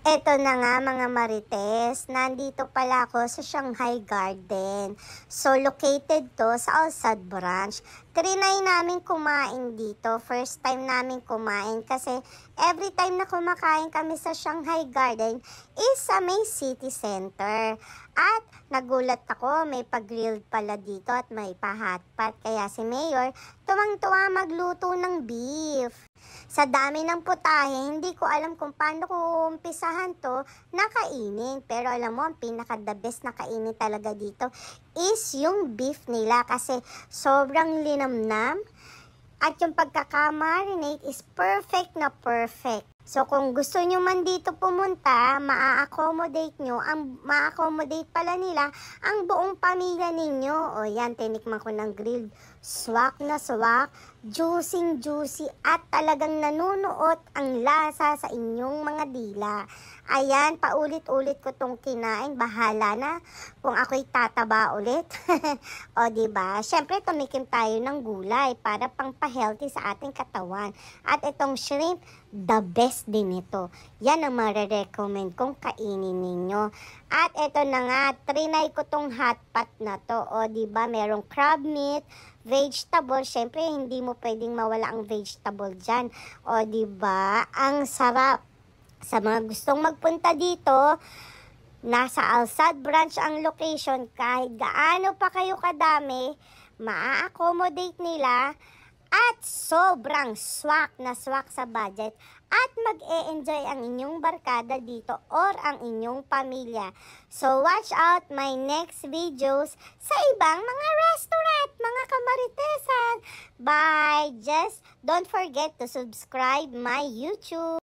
Eto na nga mga Marites, nandito pala ako sa Shanghai Garden. So located to sa Alsad Branch. Trinay namin kumain dito. First time namin kumain kasi every time na kumakain kami sa Shanghai Garden is sa may city center. At nagulat ako, may pag-grilled pala dito at may pa-hotpot. Kaya si Mayor tuwang-tuwa magluto ng beef. Sa dami ng putahe, hindi ko alam kung paano ko umpisahan to na kainin. Pero alam mo, ang pinaka-the best na kainin talaga dito is yung beef nila kasi sobrang linamnam. At yung pagkakamarinate is perfect na perfect. So kung gusto nyo man dito pumunta, ma-accommodate pala nila ang buong pamilya ninyo. O yan, tinikman ko ng grilled. Swak na swak, juicy at talagang nanunuot ang lasa sa inyong mga dila. Ayan, paulit-ulit ko tong kinain. Bahala na kung ako'y tataba ulit. O diba? Syempre tumikim tayo ng gulay para pang-healthy sa ating katawan. At itong shrimp, the best din ito. Yan ang marirecommend kong kainin ninyo. At ito na nga, trinay ko tong hotpot na to. O diba, merong crab meat, vegetable. Syempre, hindi mo pwedeng mawala ang vegetable dyan. O diba, ang sarap. Sa mga gustong magpunta dito, nasa Alsad Branch ang location. Kahit gaano pa kayo kadami, maa-accommodate nila at sobrang swak na swak sa budget at mag-e-enjoy ang inyong barkada dito or ang inyong pamilya. So watch out my next videos sa ibang mga restaurant, mga kamaritesan. Bye! Just don't forget to subscribe my YouTube.